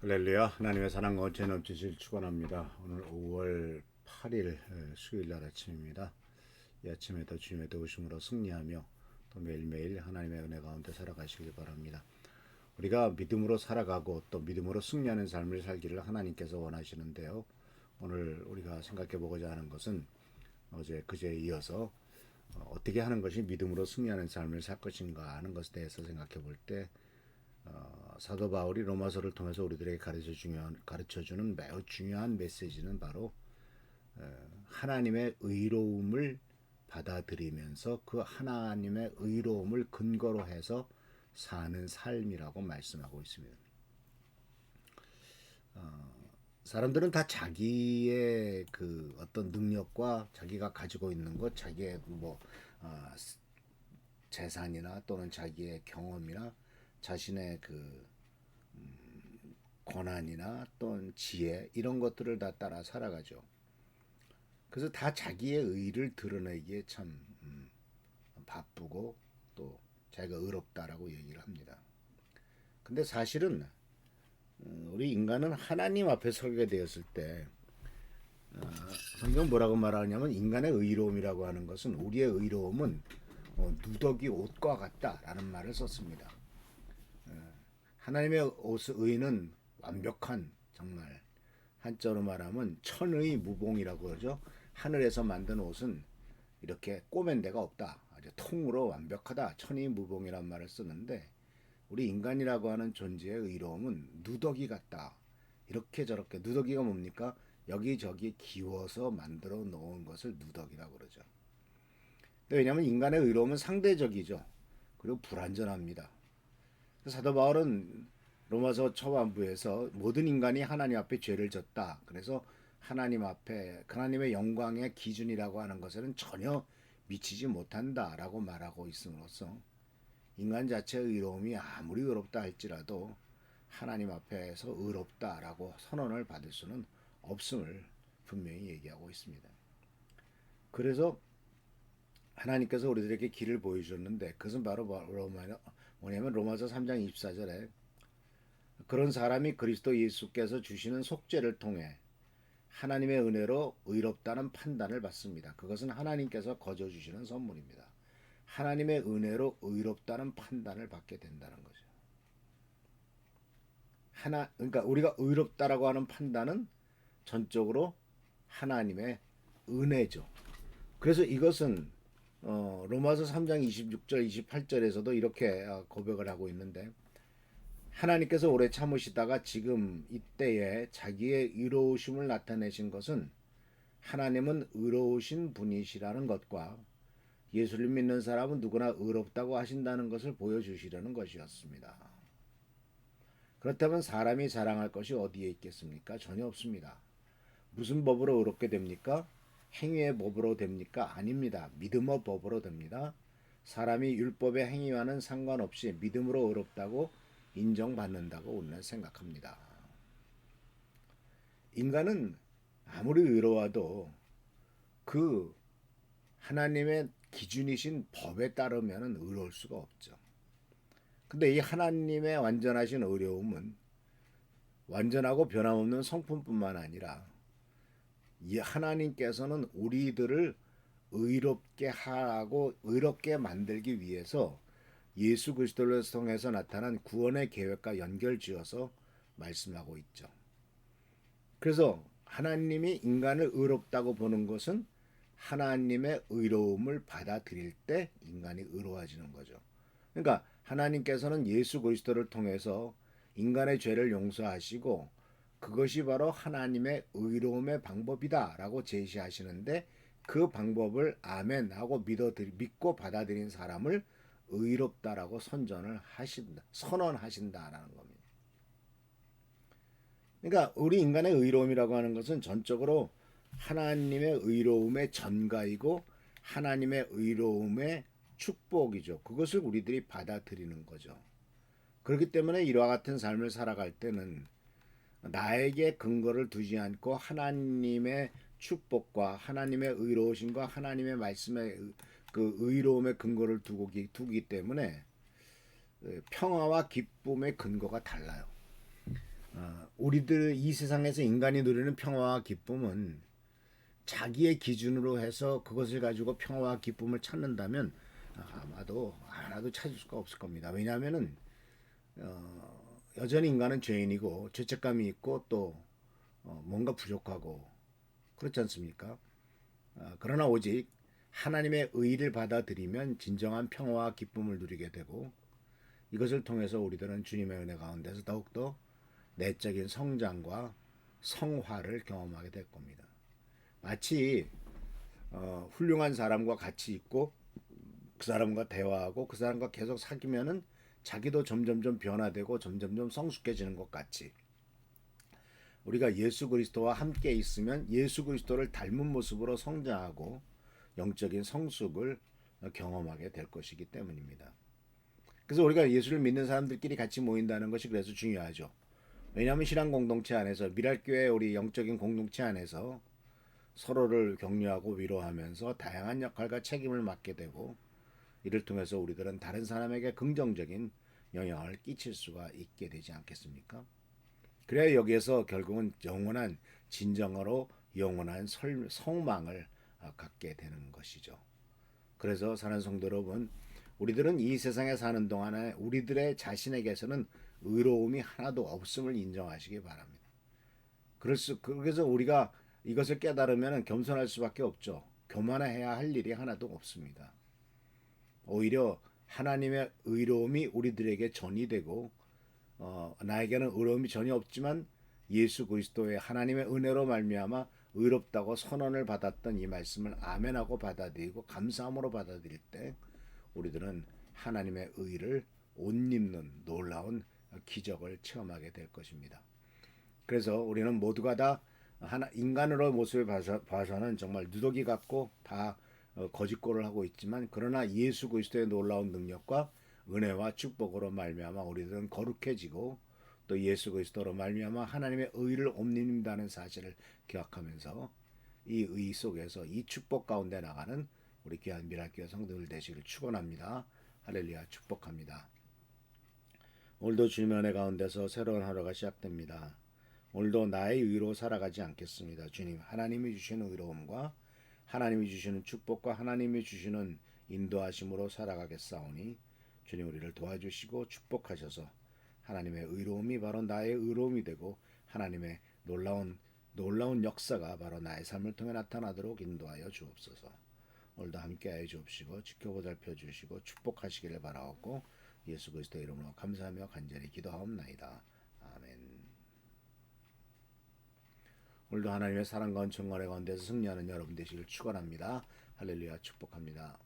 할렐루야. 하나님의 사랑과 원체 넘치실 축원합니다. 오늘 5월 8일 수요일날 아침입니다. 이 아침에도 주님의 도우심으로 승리하며 또 매일매일 하나님의 은혜 가운데 살아가시길 바랍니다. 우리가 믿음으로 살아가고 또 믿음으로 승리하는 삶을 살기를 하나님께서 원하시는데요. 오늘 우리가 생각해 보고자 하는 것은 어제 그제에 이어서 어떻게 하는 것이 믿음으로 승리하는 삶을 살 것인가 하는 것에 대해서 생각해 볼때 사도 바울이 로마서를 통해서 우리들에게 가르쳐주는 매우 중요한 메시지는 바로 하나님의 의로움을 받아들이면서 그 하나님의 의로움을 근거로 해서 사는 삶이라고 말씀하고 있습니다. 사람들은 다 자기의 그 어떤 능력과 자기가 가지고 있는 것, 자기의 재산이나 또는 자기의 경험이나 자신의 그 권한이나 또는 지혜 이런 것들을 다 따라 살아가죠. 그래서 다 자기의 의를 드러내기에 참 바쁘고 또 자기가 의롭다라고 얘기를 합니다. 근데 사실은 우리 인간은 하나님 앞에 서게 되었을 때 성경은 뭐라고 말하냐면 인간의 의로움이라고 하는 것은 우리의 의로움은 누더기 옷과 같다라는 말을 썼습니다. 하나님의 의는 완벽한, 정말 한자로 말하면 천의무봉이라고 그러죠. 하늘에서 만든 옷은 이렇게 꼬맨 데가 없다. 아주 통으로 완벽하다. 천의무봉이란 말을 쓰는데 우리 인간이라고 하는 존재의 의로움은 누더기 같다. 이렇게 저렇게. 누더기가 뭡니까? 여기저기 기워서 만들어 놓은 것을 누더기라고 그러죠. 왜냐하면 인간의 의로움은 상대적이죠. 그리고 불완전합니다. 사도 바울은 로마서 초반부에서 모든 인간이 하나님 앞에 죄를 졌다. 그래서 하나님 앞에 하나님의 영광의 기준이라고 하는 것에는 전혀 미치지 못한다라고 말하고 있음으로써 인간 자체의 의로움이 아무리 의롭다 할지라도 하나님 앞에서 의롭다라고 선언을 받을 수는 없음을 분명히 얘기하고 있습니다. 그래서 하나님께서 우리들에게 길을 보여주셨는데 그것은 바로 뭐냐면 로마서 3장 24절에 그런 사람이 그리스도 예수께서 주시는 속죄를 통해 하나님의 은혜로 의롭다는 판단을 받습니다. 그것은 하나님께서 거저 주시는 선물입니다. 하나님의 은혜로 의롭다는 판단을 받게 된다는 거죠. 그러니까 우리가 의롭다라고 하는 판단은 전적으로 하나님의 은혜죠. 그래서 이것은 로마서 3장 26절 28절에서도 이렇게 고백을 하고 있는데 하나님께서 오래 참으시다가 지금 이때에 자기의 의로우심을 나타내신 것은 하나님은 의로우신 분이시라는 것과 예수를 믿는 사람은 누구나 의롭다고 하신다는 것을 보여주시려는 것이었습니다. 그렇다면 사람이 자랑할 것이 어디에 있겠습니까? 전혀 없습니다. 무슨 법으로 의롭게 됩니까? 행위의 법으로 됩니까? 아닙니다. 믿음의 법으로 됩니다. 사람이 율법의 행위와는 상관없이 믿음으로 의롭다고 인정받는다고 우리는 생각합니다. 인간은 아무리 의로워도 그 하나님의 기준이신 법에 따르면 의로울 수가 없죠. 근데 이 하나님의 완전하신 의로움은 완전하고 변함없는 성품뿐만 아니라 이 하나님께서는 우리들을 의롭게 하고 의롭게 만들기 위해서 예수 그리스도를 통해서 나타난 구원의 계획과 연결지어서 말씀하고 있죠. 그래서 하나님이 인간을 의롭다고 보는 것은 하나님의 의로움을 받아들일 때 인간이 의로워지는 거죠. 그러니까 하나님께서는 예수 그리스도를 통해서 인간의 죄를 용서하시고 그것이 바로 하나님의 의로움의 방법이다라고 제시하시는데 그 방법을 아멘 하고 믿고 받아들인 사람을 의롭다라고 선언하신다라는 겁니다. 그러니까 우리 인간의 의로움이라고 하는 것은 전적으로 하나님의 의로움의 전가이고 하나님의 의로움의 축복이죠. 그것을 우리들이 받아들이는 거죠. 그렇기 때문에 이와 같은 삶을 살아갈 때는 나에게 근거를 두지 않고 하나님의 축복과 하나님의 의로우심과 하나님의 말씀의 그 의로움의 근거를 두기 때문에 평화와 기쁨의 근거가 달라요. 우리들 이 세상에서 인간이 누리는 평화와 기쁨은 자기의 기준으로 해서 그것을 가지고 평화와 기쁨을 찾는다면 아마도 하나도 찾을 수가 없을 겁니다. 왜냐하면은 여전히 인간은 죄인이고 죄책감이 있고 또 뭔가 부족하고 그렇지 않습니까? 그러나 오직 하나님의 의를 받아들이면 진정한 평화와 기쁨을 누리게 되고 이것을 통해서 우리들은 주님의 은혜 가운데서 더욱더 내적인 성장과 성화를 경험하게 될 겁니다. 마치 훌륭한 사람과 같이 있고 그 사람과 대화하고 그 사람과 계속 사귀면은 자기도 점점점 변화되고 점점점 성숙해지는 것 같이 우리가 예수 그리스도와 함께 있으면 예수 그리스도를 닮은 모습으로 성장하고 영적인 성숙을 경험하게 될 것이기 때문입니다. 그래서 우리가 예수를 믿는 사람들끼리 같이 모인다는 것이 그래서 중요하죠. 왜냐하면 신앙 공동체 안에서 미랄교회 우리 영적인 공동체 안에서 서로를 격려하고 위로하면서 다양한 역할과 책임을 맡게 되고 이를 통해서 우리들은 다른 사람에게 긍정적인 영향을 끼칠 수가 있게 되지 않겠습니까? 그래야 여기에서 결국은 영원한 진정으로 영원한 성망을 갖게 되는 것이죠. 그래서 사는 성도 여러분, 우리들은 이 세상에 사는 동안에 우리들의 자신에게서는 의로움이 하나도 없음을 인정하시기 바랍니다. 그래서 우리가 이것을 깨달으면 겸손할 수밖에 없죠. 교만해야 할 일이 하나도 없습니다. 오히려 하나님의 의로움이 우리들에게 전이 되고 나에게는 의로움이 전혀 없지만 예수 그리스도의 하나님의 은혜로 말미암아 의롭다고 선언을 받았던 이 말씀을 아멘하고 받아들이고 감사함으로 받아들일 때 우리들은 하나님의 의를 옷 입는 놀라운 기적을 체험하게 될 것입니다. 그래서 우리는 모두가 다 하나 인간으로 모습을 봐서는 정말 누더기 같고 다 거짓골을 하고 있지만 그러나 예수 그리스도의 놀라운 능력과 은혜와 축복으로 말미암아 우리들은 거룩해지고 또 예수 그리스도로 말미암아 하나님의 의를 옮긴다는 사실을 기억하면서 이 의 속에서 이 축복 가운데 나가는 우리 귀한 미랄교회 성도들 되시길 축원합니다. 할렐루야 축복합니다. 오늘도 주님의 은혜 가운데서 새로운 하루가 시작됩니다. 오늘도 나의 의로 살아가지 않겠습니다. 주님 하나님이 주시는 의로움과 하나님이 주시는 축복과 하나님이 주시는 인도하심으로 살아가겠사오니 주님 우리를 도와주시고 축복하셔서 하나님의 의로움이 바로 나의 의로움이 되고 하나님의 놀라운 역사가 바로 나의 삶을 통해 나타나도록 인도하여 주옵소서. 오늘도 함께하여 주옵시고 지켜보살펴 주시고 축복하시기를 바라옵고 예수 그리스도 이름으로 감사하며 간절히 기도하옵나이다. 아멘. 오늘도 하나님의 사랑과 은총과 은혜 가운데서 승리하는 여러분 되시길 축원합니다. 할렐루야 축복합니다.